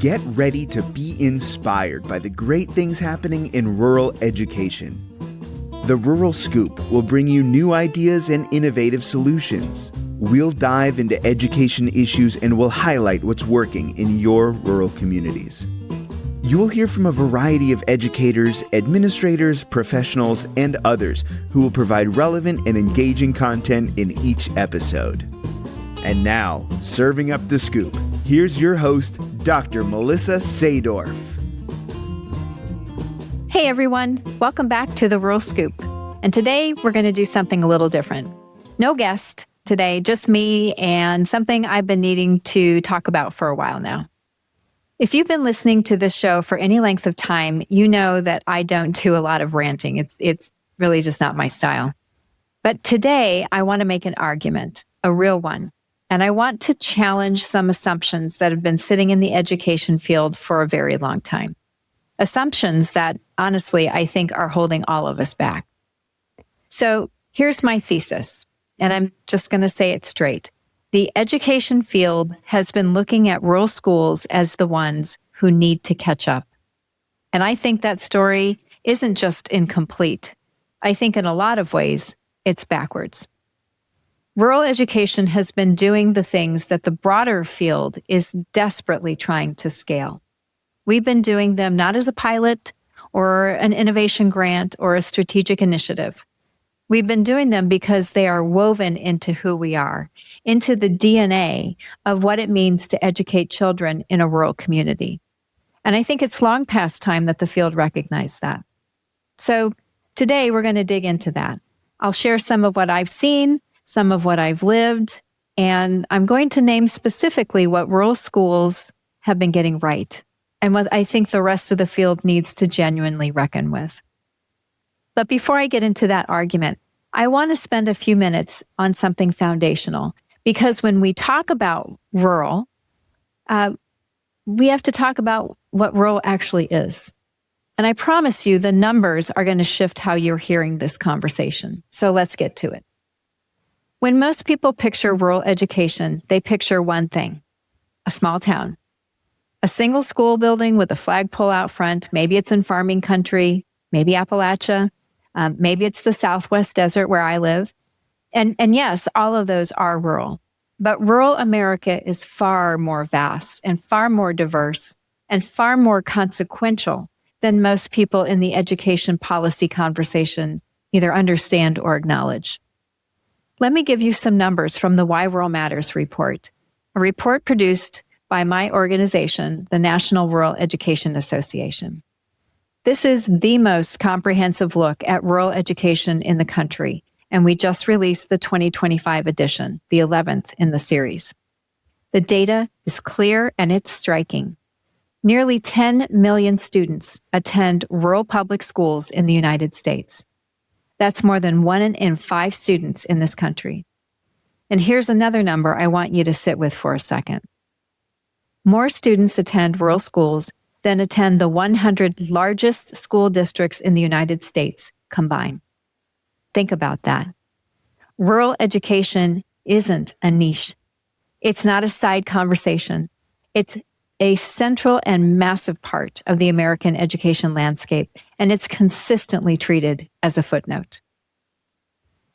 Get ready to be inspired by the great things happening in rural education. The Rural Scoop will bring you new ideas and innovative solutions. We'll dive into education issues and we'll highlight what's working in your rural communities. You'll hear from a variety of educators, administrators, professionals, and others who will provide relevant and engaging content in each episode. And now, serving up the scoop, here's your host, Dr. Melissa Sadorf. Hey everyone, welcome back to the Rural Scoop. And today we're going to do something a little different. No guest today, just me and something I've been needing to talk about for a while now. If you've been listening to this show for any length of time, you know that I don't do a lot of ranting. It's really just not my style. But today I want to make an argument, a real one. And I want to challenge some assumptions that have been sitting in the education field for a very long time. Assumptions that, honestly, I think are holding all of us back. So here's my thesis, and I'm just going to say it straight. The education field has been looking at rural schools as the ones who need to catch up. And I think that story isn't just incomplete. I think in a lot of ways, it's backwards. Rural education has been doing the things that the broader field is desperately trying to scale. We've been doing them not as a pilot or an innovation grant or a strategic initiative. We've been doing them because they are woven into who we are, into the DNA of what it means to educate children in a rural community. And I think it's long past time that the field recognized that. So today we're going to dig into that. I'll share some of what I've seen, some of what I've lived, and I'm going to name specifically what rural schools have been getting right and what I think the rest of the field needs to genuinely reckon with. But before I get into that argument, I want to spend a few minutes on something foundational, because when we talk about rural, we have to talk about what rural actually is. And I promise you the numbers are going to shift how you're hearing this conversation. So let's get to it. When most people picture rural education, they picture one thing: a small town. A single school building with a flagpole out front. Maybe it's in farming country, maybe Appalachia, maybe it's the Southwest desert where I live. And yes, all of those are rural. But rural America is far more vast and far more diverse and far more consequential than most people in the education policy conversation either understand or acknowledge. Let me give you some numbers from the Why Rural Matters report, a report produced by my organization, the National Rural Education Association. This is the most comprehensive look at rural education in the country, and we just released the 2025 edition, the 11th in the series. The data is clear and it's striking. Nearly 10 million students attend rural public schools in the United States. That's more than 1 in 5 students in this country. And here's another number I want you to sit with for a second. More students attend rural schools than attend the 100 largest school districts in the United States combined. Think about that. Rural education isn't a niche. It's not a side conversation. It's a central and massive part of the American education landscape, and it's consistently treated as a footnote.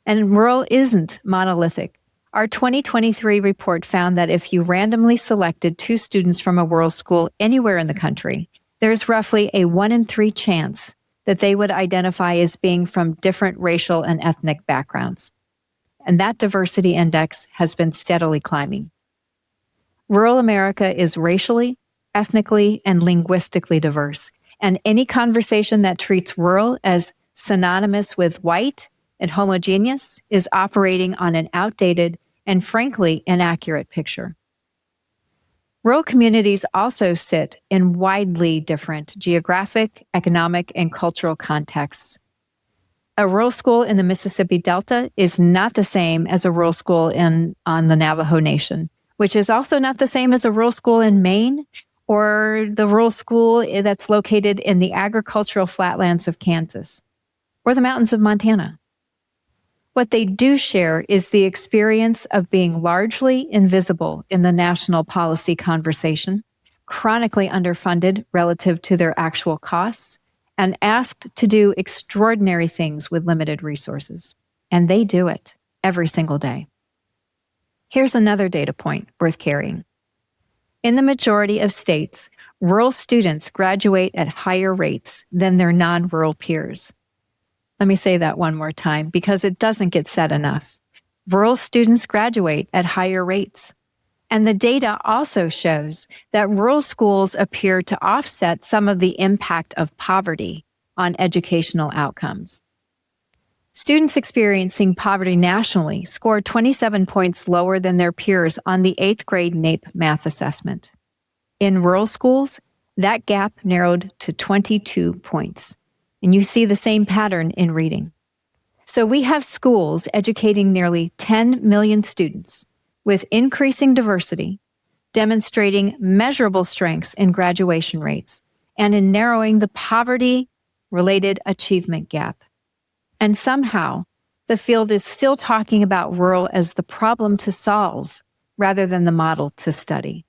And rural isn't monolithic. Our 2023 report found that if you randomly selected 2 students from a rural school anywhere in the country, there's roughly a 1 in 3 chance that they would identify as being from different racial and ethnic backgrounds. And that diversity index has been steadily climbing. Rural America is racially, ethnically, and linguistically diverse, and any conversation that treats rural as synonymous with white and homogeneous is operating on an outdated and frankly inaccurate picture. Rural communities also sit in widely different geographic, economic, and cultural contexts. A rural school in the Mississippi Delta is not the same as a rural school on the Navajo Nation, which is also not the same as a rural school in Maine or the rural school that's located in the agricultural flatlands of Kansas or the mountains of Montana. What they do share is the experience of being largely invisible in the national policy conversation, chronically underfunded relative to their actual costs, and asked to do extraordinary things with limited resources. And they do it every single day. Here's another data point worth carrying. In the majority of states, rural students graduate at higher rates than their non-rural peers. Let me say that one more time because it doesn't get said enough. Rural students graduate at higher rates. And the data also shows that rural schools appear to offset some of the impact of poverty on educational outcomes. Students experiencing poverty nationally scored 27 points lower than their peers on the 8th grade NAEP math assessment. In rural schools, that gap narrowed to 22 points. And you see the same pattern in reading. So we have schools educating nearly 10 million students with increasing diversity, demonstrating measurable strengths in graduation rates, and in narrowing the poverty-related achievement gap. And somehow, the field is still talking about rural as the problem to solve rather than the model to study.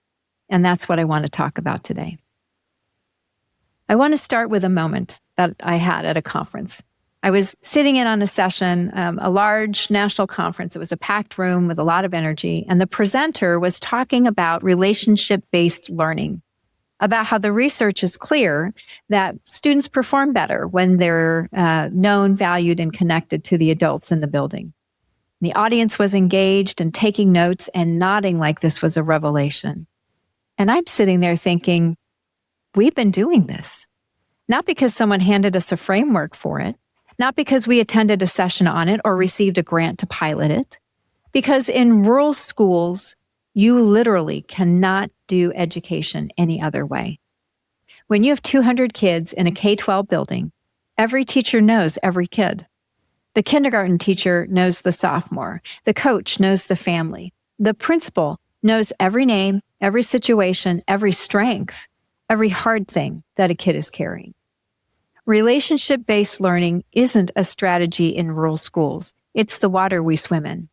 And that's what I want to talk about today. I want to start with a moment that I had at a conference. I was sitting in on a session, a large national conference. It was a packed room with a lot of energy. And the presenter was talking about relationship-based learning, about how the research is clear that students perform better when they're known, valued, and connected to the adults in the building. The audience was engaged and taking notes and nodding like this was a revelation. And I'm sitting there thinking, we've been doing this. Not because someone handed us a framework for it, not because we attended a session on it or received a grant to pilot it, because in rural schools, you literally cannot do education any other way. When you have 200 kids in a K-12 building, every teacher knows every kid. The kindergarten teacher knows the sophomore. The coach knows the family. The principal knows every name, every situation, every strength, every hard thing that a kid is carrying. Relationship-based learning isn't a strategy in rural schools. It's the water we swim in.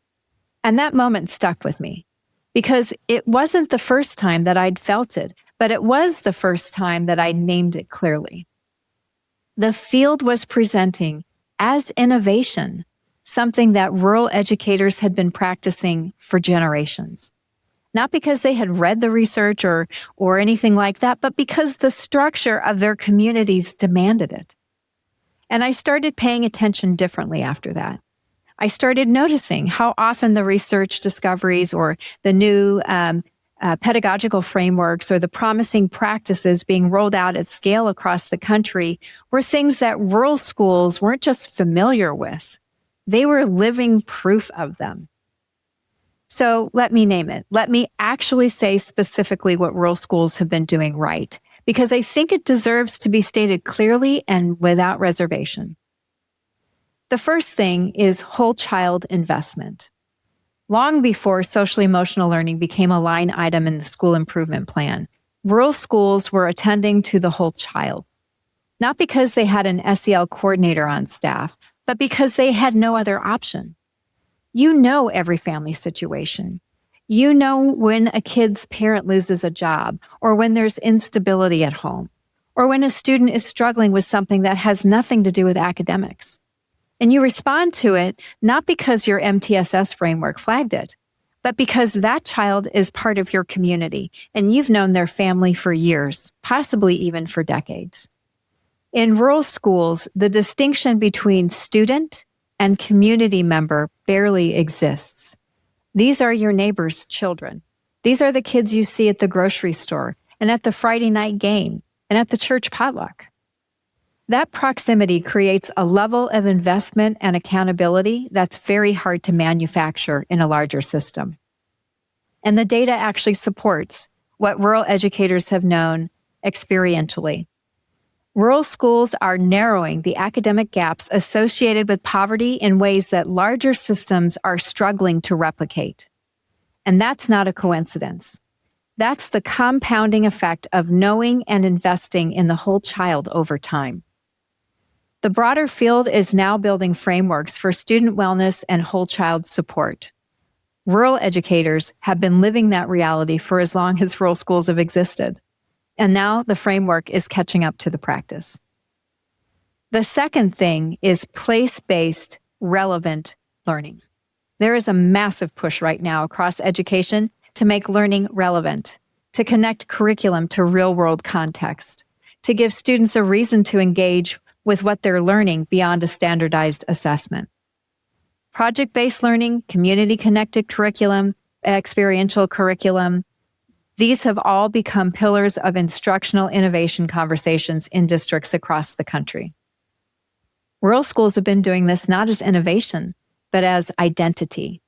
And that moment stuck with me because it wasn't the first time that I'd felt it, but it was the first time that I'd named it clearly. The field was presenting as innovation, something that rural educators had been practicing for generations. Not because they had read the research or anything like that, but because the structure of their communities demanded it. And I started paying attention differently after that. I started noticing how often the research discoveries or the new pedagogical frameworks or the promising practices being rolled out at scale across the country were things that rural schools weren't just familiar with. They were living proof of them. So let me name it. Let me actually say specifically what rural schools have been doing right, because I think it deserves to be stated clearly and without reservation. The first thing is whole child investment. Long before social emotional learning became a line item in the school improvement plan, rural schools were attending to the whole child, not because they had an SEL coordinator on staff, but because they had no other option. You know every family situation. You know when a kid's parent loses a job, or when there's instability at home, or when a student is struggling with something that has nothing to do with academics. And you respond to it not because your MTSS framework flagged it, but because that child is part of your community and you've known their family for years, possibly even for decades. In rural schools, the distinction between student and community member barely exists. These are your neighbor's children. These are the kids you see at the grocery store and at the Friday night game and at the church potluck. That proximity creates a level of investment and accountability that's very hard to manufacture in a larger system. And the data actually supports what rural educators have known experientially. Rural schools are narrowing the academic gaps associated with poverty in ways that larger systems are struggling to replicate. And that's not a coincidence. That's the compounding effect of knowing and investing in the whole child over time. The broader field is now building frameworks for student wellness and whole child support. Rural educators have been living that reality for as long as rural schools have existed. And now the framework is catching up to the practice. The second thing is place-based, relevant learning. There is a massive push right now across education to make learning relevant, to connect curriculum to real-world context, to give students a reason to engage with what they're learning beyond a standardized assessment. Project-based learning, community-connected curriculum, experiential curriculum, these have all become pillars of instructional innovation conversations in districts across the country. Rural schools have been doing this not as innovation, but as identity.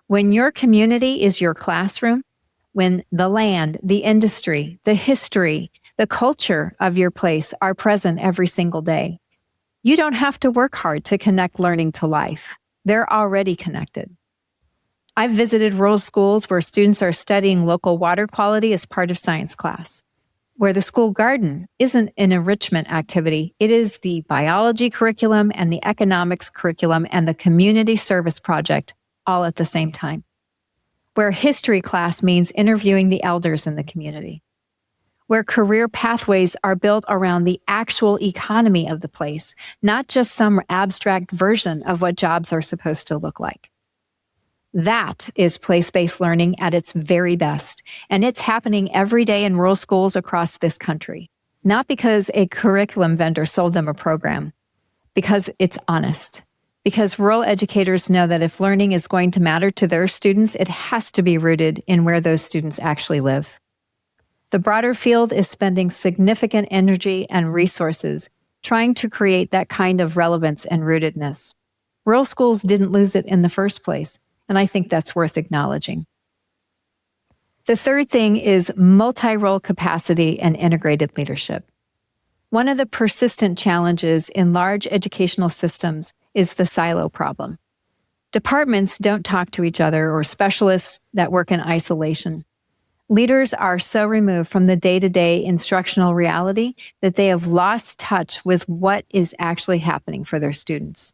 When your community is your classroom, when the land, the industry, the history, the culture of your place are present every single day, you don't have to work hard to connect learning to life. They're already connected. I've visited rural schools where students are studying local water quality as part of science class, where the school garden isn't an enrichment activity. It is the biology curriculum and the economics curriculum and the community service project all at the same time, where history class means interviewing the elders in the community, where career pathways are built around the actual economy of the place, not just some abstract version of what jobs are supposed to look like. That is place-based learning at its very best, and it's happening every day in rural schools across this country, not because a curriculum vendor sold them a program, because it's honest, because rural educators know that if learning is going to matter to their students, it has to be rooted in where those students actually live. The broader field is spending significant energy and resources trying to create that kind of relevance and rootedness. Rural schools didn't lose it in the first place, and I think that's worth acknowledging. The third thing is multi-role capacity and integrated leadership. One of the persistent challenges in large educational systems is the silo problem. Departments don't talk to each other, or specialists that work in isolation. Leaders are so removed from the day-to-day instructional reality that they have lost touch with what is actually happening for their students.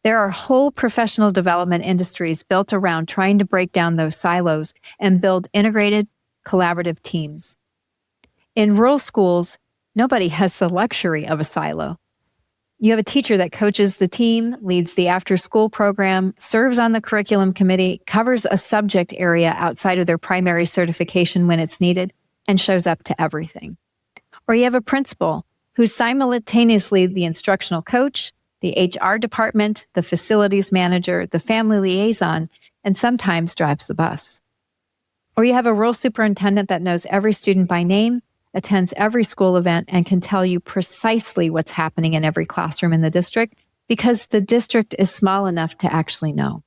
There are whole professional development industries built around trying to break down those silos and build integrated, collaborative teams. In rural schools, nobody has the luxury of a silo. You have a teacher that coaches the team, leads the after-school program, serves on the curriculum committee, covers a subject area outside of their primary certification when it's needed, and shows up to everything. Or you have a principal who's simultaneously the instructional coach, the HR department, the facilities manager, the family liaison, and sometimes drives the bus. Or you have a rural superintendent that knows every student by name, attends every school event, and can tell you precisely what's happening in every classroom in the district because the district is small enough to actually know.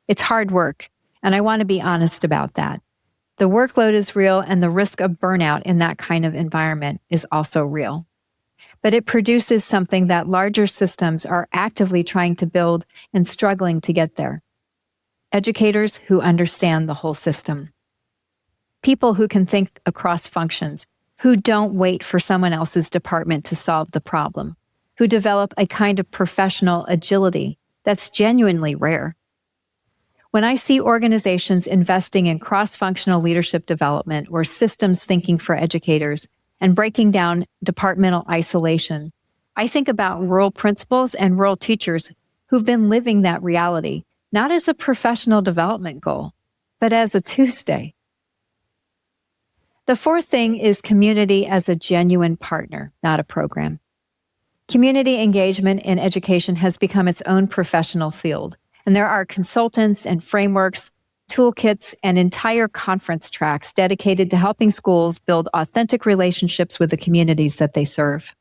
It's hard work, and I want to be honest about that. The workload is real, and the risk of burnout in that kind of environment is also real. But it produces something that larger systems are actively trying to build and struggling to get there. Educators who understand the whole system. People who can think across functions, who don't wait for someone else's department to solve the problem, who develop a kind of professional agility that's genuinely rare. When I see organizations investing in cross-functional leadership development or systems thinking for educators and breaking down departmental isolation, I think about rural principals and rural teachers who've been living that reality, not as a professional development goal, but as a Tuesday. The fourth thing is community as a genuine partner, not a program. Community engagement in education has become its own professional field, and there are consultants and frameworks, toolkits, and entire conference tracks dedicated to helping schools build authentic relationships with the communities that they serve.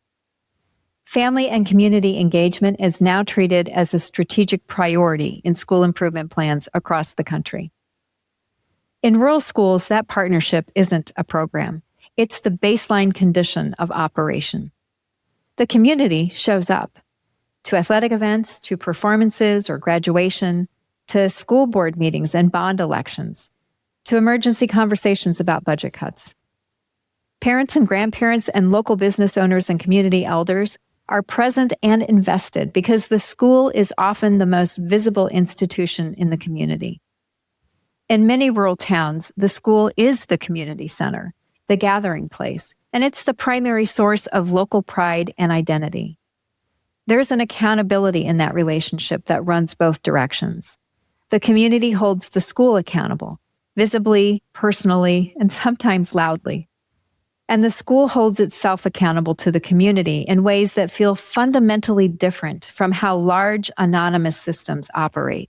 Family and community engagement is now treated as a strategic priority in school improvement plans across the country. In rural schools, that partnership isn't a program. It's the baseline condition of operation. The community shows up to athletic events, to performances or graduation, to school board meetings and bond elections, to emergency conversations about budget cuts. Parents and grandparents and local business owners and community elders are present and invested because the school is often the most visible institution in the community. In many rural towns, the school is the community center, the gathering place, and it's the primary source of local pride and identity. There's an accountability in that relationship that runs both directions. The community holds the school accountable, visibly, personally, and sometimes loudly. And the school holds itself accountable to the community in ways that feel fundamentally different from how large anonymous systems operate.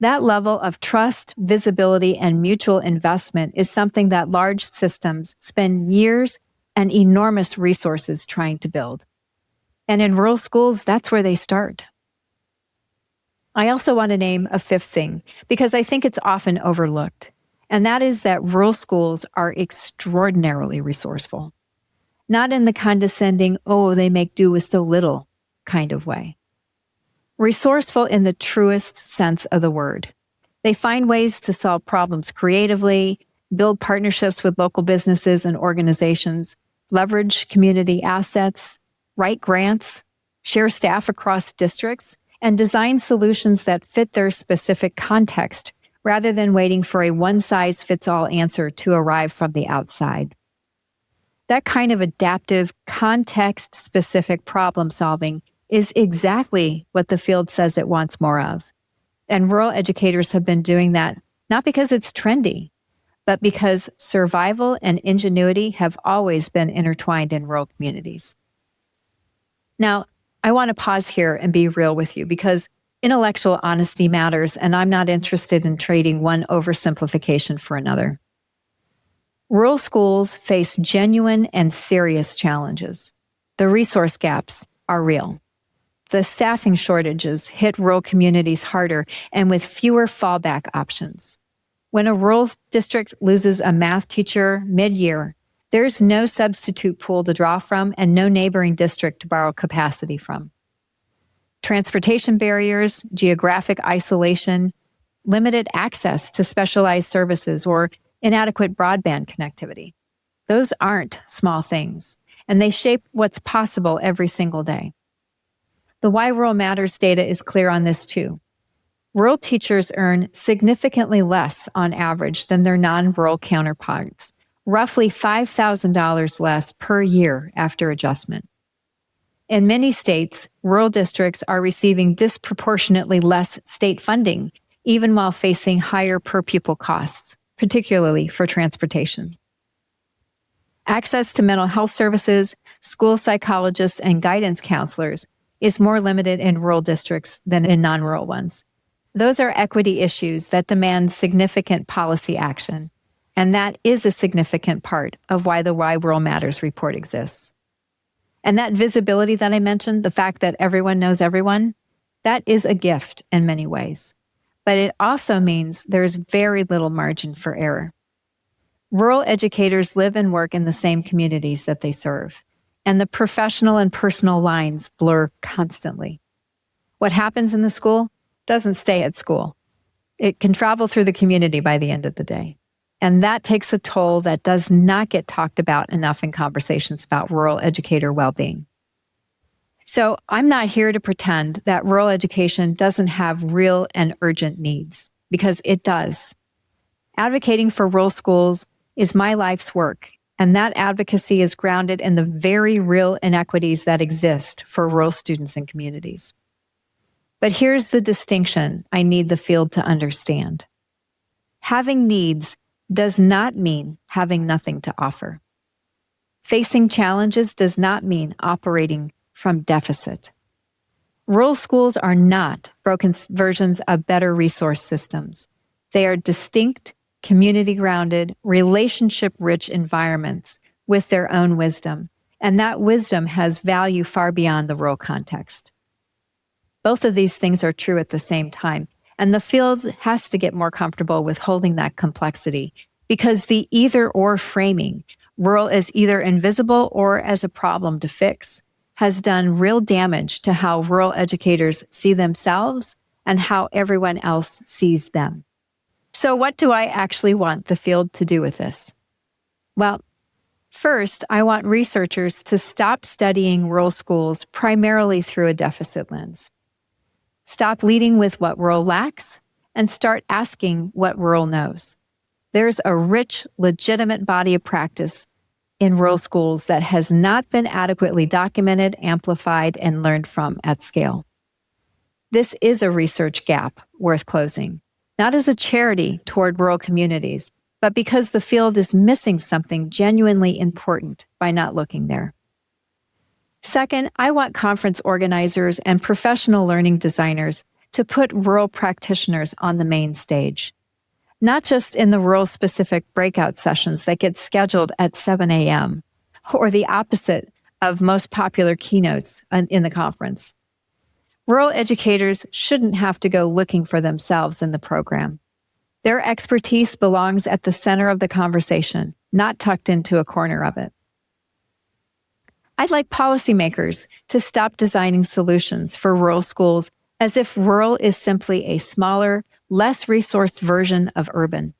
That level of trust, visibility, and mutual investment is something that large systems spend years and enormous resources trying to build. And in rural schools, that's where they start. I also want to name a fifth thing because I think it's often overlooked, and that is that rural schools are extraordinarily resourceful. Not in the condescending, oh, they make do with so little kind of way. Resourceful in the truest sense of the word. They find ways to solve problems creatively, build partnerships with local businesses and organizations, leverage community assets, write grants, share staff across districts, and design solutions that fit their specific context rather than waiting for a one-size-fits-all answer to arrive from the outside. That kind of adaptive, context-specific problem solving is exactly what the field says it wants more of. And rural educators have been doing that not because it's trendy, but because survival and ingenuity have always been intertwined in rural communities. Now, I want to pause here and be real with you because intellectual honesty matters, and I'm not interested in trading one oversimplification for another. Rural schools face genuine and serious challenges. The resource gaps are real. The staffing shortages hit rural communities harder and with fewer fallback options. When a rural district loses a math teacher mid-year, there's no substitute pool to draw from and no neighboring district to borrow capacity from. Transportation barriers, geographic isolation, limited access to specialized services, or inadequate broadband connectivity. Those aren't small things, and they shape what's possible every single day. The Why Rural Matters data is clear on this too. Rural teachers earn significantly less on average than their non-rural counterparts, roughly $5,000 less per year after adjustment. In many states, rural districts are receiving disproportionately less state funding, even while facing higher per-pupil costs, particularly for transportation. Access to mental health services, school psychologists, and guidance counselors is more limited in rural districts than in non-rural ones. Those are equity issues that demand significant policy action, and that is a significant part of why the Why Rural Matters report exists. And that visibility that I mentioned, the fact that everyone knows everyone, that is a gift in many ways. But it also means there's very little margin for error. Rural educators live and work in the same communities that they serve, and the professional and personal lines blur constantly. What happens in the school doesn't stay at school. It can travel through the community by the end of the day. And that takes a toll that does not get talked about enough in conversations about rural educator well-being. So I'm not here to pretend that rural education doesn't have real and urgent needs, because it does. Advocating for rural schools is my life's work, and that advocacy is grounded in the very real inequities that exist for rural students and communities. But here's the distinction I need the field to understand. Having needs does not mean having nothing to offer. Facing challenges does not mean operating from deficit. Rural schools are not broken versions of better resource systems. They are distinct, community-grounded, relationship-rich environments with their own wisdom, and that wisdom has value far beyond the rural context. Both of these things are true at the same time, and the field has to get more comfortable with holding that complexity, because the either-or framing, rural as either invisible or as a problem to fix, has done real damage to how rural educators see themselves and how everyone else sees them. So what do I actually want the field to do with this? Well, first, I want researchers to stop studying rural schools primarily through a deficit lens. Stop leading with what rural lacks and start asking what rural knows. There's a rich, legitimate body of practice in rural schools that has not been adequately documented, amplified, and learned from at scale. This is a research gap worth closing, not as a charity toward rural communities, but because the field is missing something genuinely important by not looking there. Second, I want conference organizers and professional learning designers to put rural practitioners on the main stage, not just in the rural-specific breakout sessions that get scheduled at 7 a.m., or the opposite of most popular keynotes in the conference. Rural educators shouldn't have to go looking for themselves in the program. Their expertise belongs at the center of the conversation, not tucked into a corner of it. I'd like policymakers to stop designing solutions for rural schools as if rural is simply a smaller, less resourced version of urban.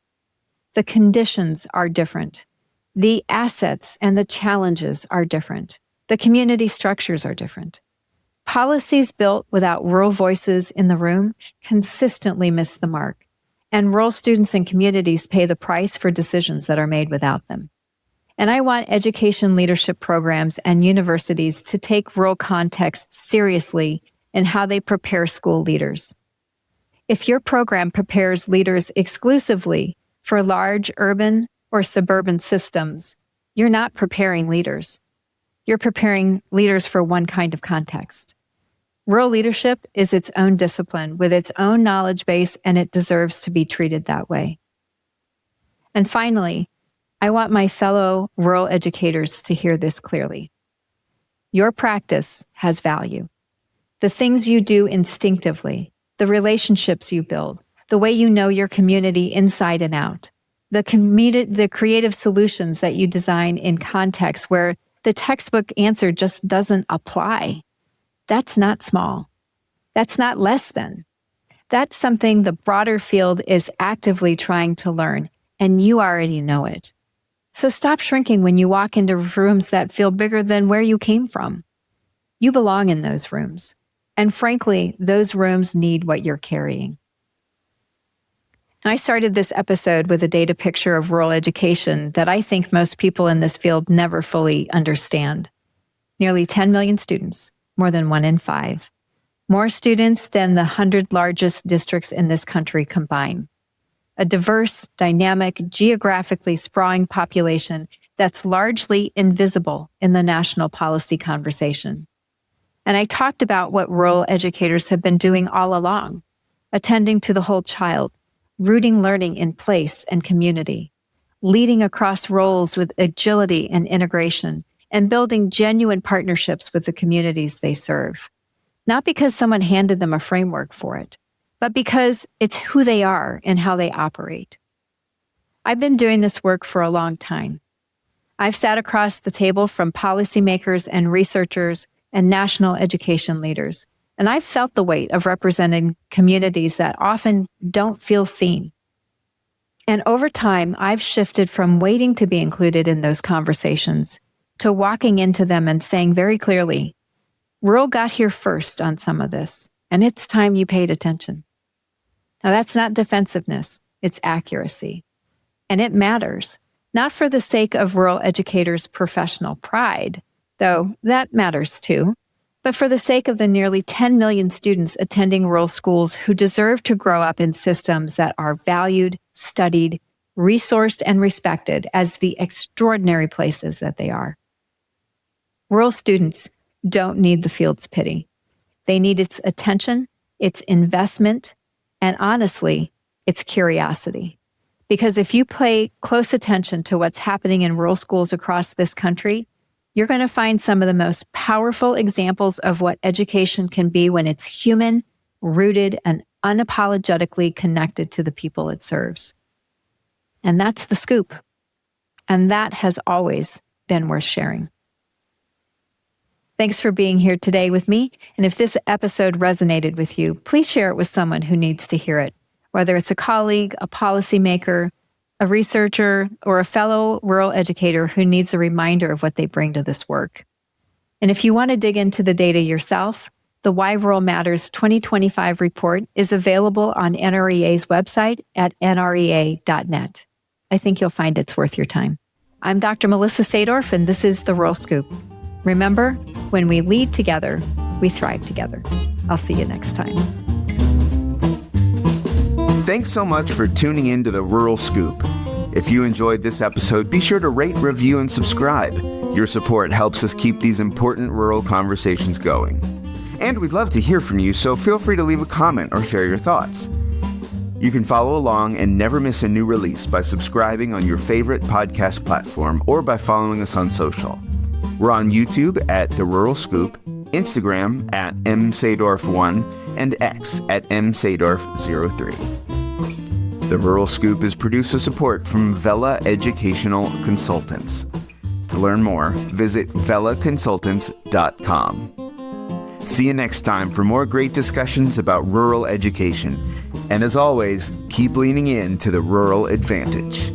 The conditions are different. The assets and the challenges are different. The community structures are different. Policies built without rural voices in the room consistently miss the mark, and rural students and communities pay the price for decisions that are made without them. And I want education leadership programs and universities to take rural context seriously in how they prepare school leaders. If your program prepares leaders exclusively for large urban or suburban systems, you're not preparing leaders. You're preparing leaders for one kind of context. Rural leadership is its own discipline with its own knowledge base, and it deserves to be treated that way. And finally, I want my fellow rural educators to hear this clearly. Your practice has value. The things you do instinctively, the relationships you build, the way you know your community inside and out, the creative solutions that you design in contexts where the textbook answer just doesn't apply. That's not small. That's not less than. That's something the broader field is actively trying to learn, and you already know it. So stop shrinking when you walk into rooms that feel bigger than where you came from. You belong in those rooms. And frankly, those rooms need what you're carrying. I started this episode with a data picture of rural education that I think most people in this field never fully understand. Nearly 10 million students, more than 1 in 5. More students than the 100 largest districts in this country combined. A diverse, dynamic, geographically sprawling population that's largely invisible in the national policy conversation. And I talked about what rural educators have been doing all along, attending to the whole child, rooting learning in place and community, leading across roles with agility and integration, and building genuine partnerships with the communities they serve. Not because someone handed them a framework for it, but because it's who they are and how they operate. I've been doing this work for a long time. I've sat across the table from policymakers and researchers and national education leaders, and I've felt the weight of representing communities that often don't feel seen. And over time, I've shifted from waiting to be included in those conversations to walking into them and saying very clearly, rural got here first on some of this, and it's time you paid attention. Now, that's not defensiveness, it's accuracy. And it matters, not for the sake of rural educators' professional pride, though that matters too, but for the sake of the nearly 10 million students attending rural schools who deserve to grow up in systems that are valued, studied, resourced, and respected as the extraordinary places that they are. Rural students don't need the field's pity. They need its attention, its investment, and honestly, its curiosity. Because if you pay close attention to what's happening in rural schools across this country, you're going to find some of the most powerful examples of what education can be when it's human, rooted, and unapologetically connected to the people it serves. And that's the scoop. And that has always been worth sharing. Thanks for being here today with me. And if this episode resonated with you, please share it with someone who needs to hear it, whether it's a colleague, a policymaker, a researcher, or a fellow rural educator who needs a reminder of what they bring to this work. And if you want to dig into the data yourself, the Why Rural Matters 2025 report is available on NREA's website at nrea.net. I think you'll find it's worth your time. I'm Dr. Melissa Sadorf, and this is The Rural Scoop. Remember, when we lead together, we thrive together. I'll see you next time. Thanks so much for tuning in to The Rural Scoop. If you enjoyed this episode, be sure to rate, review, and subscribe. Your support helps us keep these important rural conversations going. And we'd love to hear from you, so feel free to leave a comment or share your thoughts. You can follow along and never miss a new release by subscribing on your favorite podcast platform or by following us on social. We're on YouTube at The Rural Scoop, Instagram at @msadorf1, and X at @msadorf03. The Rural Scoop is produced with support from Vela Educational Consultants. To learn more, visit velaconsultants.com. See you next time for more great discussions about rural education. And as always, keep leaning in to the rural advantage.